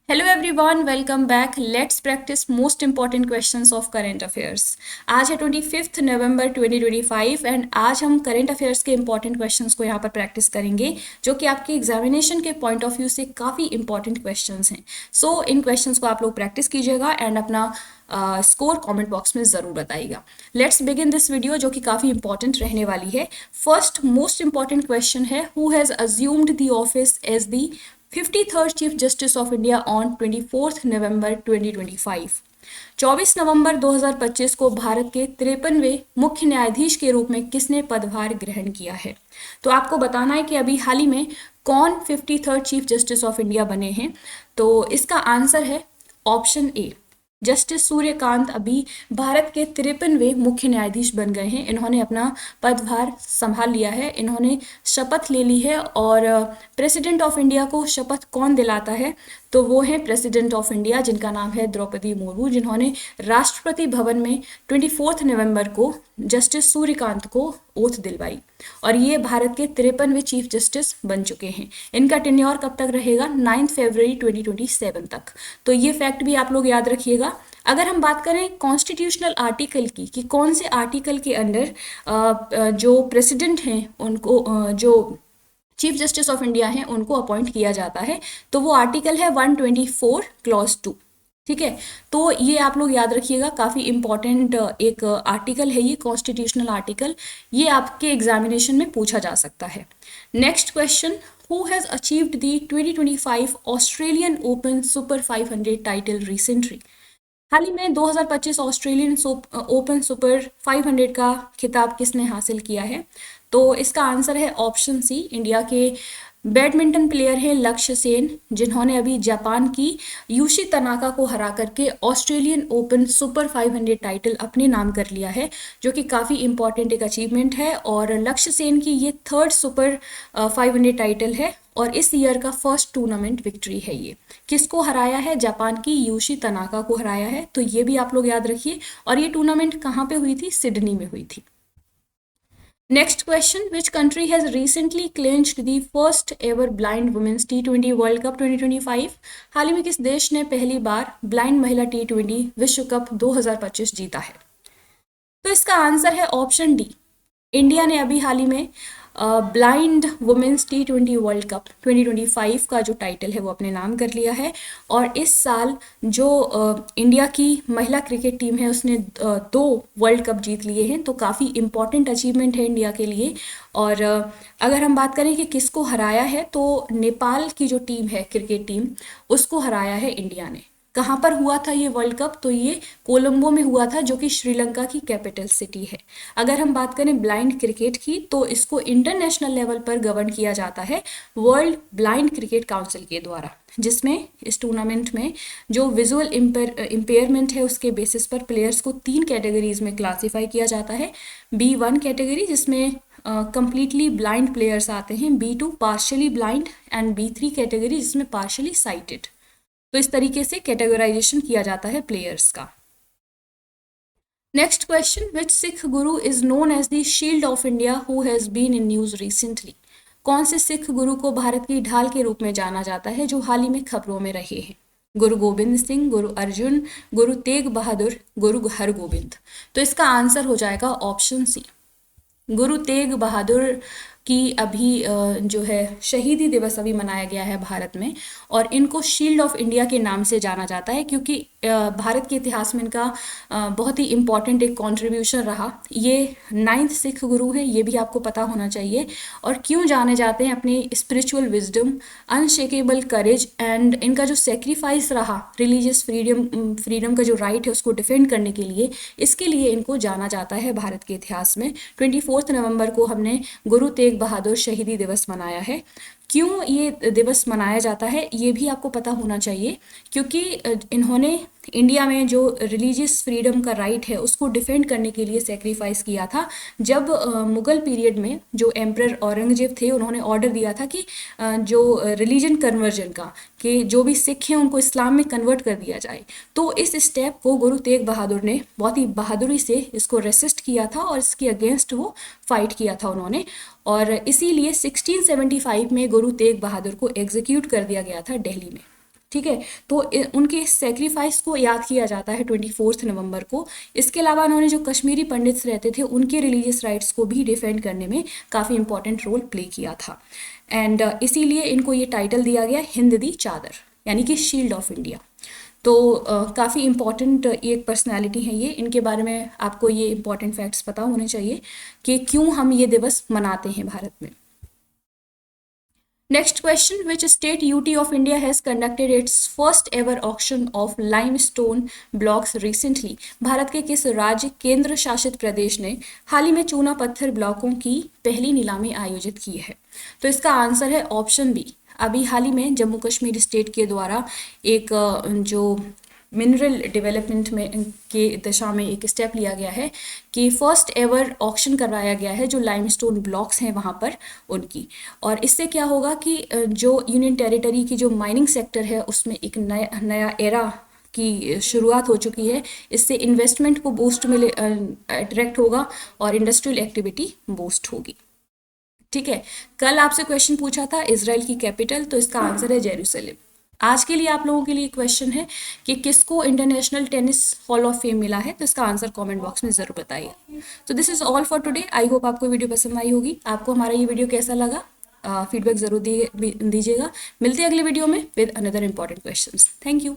Hello everyone, welcome back. Let's practice most important questions of current affairs. आज है 25 नवंबर 2025 and आज हम current affairs के इंपॉर्टेंट क्वेश्चंस को यहाँ पर प्रैक्टिस करेंगे जो कि आपके एग्जामिनेशन के पॉइंट ऑफ व्यू से काफ़ी इंपॉर्टेंट क्वेश्चंस हैं। सो इन क्वेश्चंस को आप लोग प्रैक्टिस कीजिएगा एंड अपना स्कोर कमेंट बॉक्स में ज़रूर बताइएगा। लेट्स बिगिन दिस वीडियो जो कि काफ़ी इंपॉर्टेंट रहने वाली है। फर्स्ट मोस्ट इंपॉर्टेंट क्वेश्चन है, who has assumed the office as the 53rd chief justice of India on 24 November 2025। 24 November 2025 को भारत के 53वें मुख्य न्यायाधीश के रूप में किसने पदभार ग्रहण किया है। तो आपको बताना है कि अभी हाल ही में कौन 53rd chief justice of India बने हैं। तो इसका आंसर है ऑप्शन ए, जस्टिस सूर्यकांत अभी भारत के 53वें मुख्य न्यायाधीश बन गए हैं। इन्होंने अपना पदभार संभाल लिया है, इन्होंने शपथ ले ली है। और प्रेसिडेंट ऑफ इंडिया को शपथ कौन दिलाता है, तो वो है प्रेसिडेंट ऑफ इंडिया जिनका नाम है द्रौपदी मुर्मू, जिन्होंने राष्ट्रपति भवन में 24 नवंबर को जस्टिस सूर्यकांत को ओथ दिलवाई और ये भारत के 53वें चीफ जस्टिस बन चुके हैं। इनका टेन्योर कब तक रहेगा, 9 फरवरी 2027 तक। तो ये फैक्ट भी आप लोग याद रखिएगा। अगर हम बात करें कॉन्स्टिट्यूशनल आर्टिकल की कि कौन से आर्टिकल के अंडर जो प्रेसिडेंट हैं उनको जो चीफ जस्टिस ऑफ इंडिया हैं उनको अपॉइंट किया जाता है, तो वो आर्टिकल है 124 क्लॉज 2। ठीक है, तो ये आप लोग याद रखिएगा, काफ़ी इंपॉर्टेंट एक आर्टिकल है ये कॉन्स्टिट्यूशनल आर्टिकल। ये आपके एग्जामिनेशन में पूछा जा सकता है। Next question, who has achieved the 2025 Australian Open super 500 title recently. हाल ही में 2025 ऑस्ट्रेलियन ओपन सुपर 500 का खिताब किसने हासिल किया है। तो इसका आंसर है ऑप्शन सी, इंडिया के बैडमिंटन प्लेयर हैं लक्ष्य सेन, जिन्होंने अभी जापान की यूशी तनाका को हरा करके ऑस्ट्रेलियन ओपन सुपर 500 टाइटल अपने नाम कर लिया है, जो कि काफ़ी इंपॉर्टेंट एक अचीवमेंट है। और लक्ष्य सेन की ये 3rd सुपर 500 टाइटल है और इस ईयर का फर्स्ट टूर्नामेंट विक्ट्री है। ये किसको हराया है, जापान की यूशी तनाका को हराया है। तो ये भी आप लोग याद रखिए। और ये टूर्नामेंट कहाँ पे हुई थी, सिडनी में हुई थी। Next question, which country has recently clinched the first ever blind women's T20 World Cup 2025? हाल ही में किस देश ने पहली बार ब्लाइंड महिला T20 विश्व कप 2025 जीता है। तो इसका आंसर है ऑप्शन डी, इंडिया ने अभी हाल ही में blind women's T20 world cup 2025 का जो टाइटल है वो अपने नाम कर लिया है। और इस साल जो इंडिया की महिला क्रिकेट टीम है उसने 2 वर्ल्ड कप जीत लिए हैं, तो काफ़ी इम्पॉर्टेंट अचीवमेंट है इंडिया के लिए। और अगर हम बात करें कि किसको हराया है, तो नेपाल की जो टीम है क्रिकेट टीम, उसको हराया है इंडिया ने। कहाँ पर हुआ था ये वर्ल्ड कप, तो ये कोलंबो में हुआ था, जो कि श्रीलंका की कैपिटल सिटी है। अगर हम बात करें ब्लाइंड क्रिकेट की, तो इसको इंटरनेशनल लेवल पर गवर्न किया जाता है वर्ल्ड ब्लाइंड क्रिकेट काउंसिल के द्वारा, जिसमें इस टूर्नामेंट में जो विजुअल इम्पेयरमेंट है उसके बेसिस पर प्लेयर्स को 3 कैटेगरीज में क्लासीफाई किया जाता है। B1 कैटेगरी जिसमें कंप्लीटली ब्लाइंड प्लेयर्स आते हैं, B2 partially blind and B3 category जिसमें पार्शियली साइटेड। तो इस तरीके से कैटेगराइजेशन किया जाता है प्लेयर्स का। Next question, which Sikh guru is known as the shield of India who has been in news recently. कौन से सिख गुरु को भारत की ढाल के रूप में जाना जाता है जो हाल ही में खबरों में रहे हैं। गुरु गोबिंद सिंह, गुरु अर्जुन, गुरु तेग बहादुर, गुरु हरगोबिंद। तो इसका आंसर हो जाएगा ऑप्शन सी, गुरु तेग बहादुर की अभी जो है शहीदी दिवस अभी मनाया गया है भारत में, और इनको शील्ड ऑफ इंडिया के नाम से जाना जाता है क्योंकि भारत के इतिहास में इनका बहुत ही इम्पॉर्टेंट एक कंट्रीब्यूशन रहा। ये 9th सिख गुरु है, ये भी आपको पता होना चाहिए। और क्यों जाने जाते हैं, अपनी spiritual wisdom, unshakeable courage and इनका जो सेक्रीफाइस रहा रिलीजियस फ्रीडम का जो राइट है उसको डिफेंड करने के लिए, इसके लिए इनको जाना जाता है भारत के इतिहास में। 24 नवंबर को हमने गुरु तेग बहादुर शहीदी दिवस मनाया है। क्यों ये दिवस मनाया जाता है ये भी आपको पता होना चाहिए, क्योंकि इन्होंने इंडिया में जो रिलीजियस फ्रीडम का राइट है उसको डिफेंड करने के लिए सेक्रीफाइस किया था। जब मुगल पीरियड में जो एम्परर औरंगजेब थे उन्होंने ऑर्डर दिया था कि जो रिलीजन कन्वर्जन का, कि जो भी सिख हैं उनको इस्लाम में कन्वर्ट कर दिया जाए। तो इस स्टेप को गुरु तेग बहादुर ने बहुत ही बहादुरी से इसको रेसिस्ट किया था और इसके अगेंस्ट वो फाइट किया था उन्होंने। और इसीलिए 1675 में गुरु तेग बहादुर को एग्जीक्यूट कर दिया गया था दिल्ली में। ठीक है, तो उनके सेक्रीफाइस को याद किया जाता है 24 नवंबर को। इसके अलावा उन्होंने जो कश्मीरी पंडित्स रहते थे उनके रिलीजियस राइट्स को भी डिफेंड करने में काफ़ी इंपॉर्टेंट रोल प्ले किया था। एंड इसीलिए इनको ये टाइटल दिया गया हिंद दी चादर, यानी कि शील्ड ऑफ इंडिया। तो काफ़ी इम्पॉर्टेंट एक पर्सनैलिटी है ये, इनके बारे में आपको ये इम्पॉर्टेंट फैक्ट्स पता होने चाहिए कि क्यों हम ये दिवस मनाते हैं भारत में। Next question, which state UT of India has conducted its first ever auction of limestone blocks recently? Bharat के किस राज्य केंद्र शासित प्रदेश ने हाल ही में चूना पत्थर ब्लॉकों की पहली नीलामी आयोजित की है? तो इसका आंसर है ऑप्शन बी। अभी हाल ही में जम्मू कश्मीर स्टेट के द्वारा एक जो मिनरल डेवलपमेंट में के दिशा में एक स्टेप लिया गया है कि फर्स्ट एवर ऑक्शन करवाया गया है जो लाइमस्टोन ब्लॉक्स हैं वहाँ पर उनकी। और इससे क्या होगा कि जो यूनियन टेरिटरी की जो माइनिंग सेक्टर है उसमें एक नया एरा की शुरुआत हो चुकी है। इससे इन्वेस्टमेंट को बूस्ट मिले, अट्रैक्ट होगा और इंडस्ट्रियल एक्टिविटी बूस्ट होगी। ठीक है, कल आपसे क्वेश्चन पूछा था इजराइल की कैपिटल, तो इसका आंसर है जेरूसलम। आज के लिए आप लोगों के लिए क्वेश्चन है कि किसको international tennis hall of fame मिला है, तो इसका आंसर कमेंट बॉक्स में ज़रूर बताइए। तो this is all for today. I hope आपको वीडियो पसंद आई होगी। आपको हमारा ये वीडियो कैसा लगा, फीडबैक ज़रूर दीजिएगा। मिलते हैं अगले वीडियो में with another important questions. Thank you.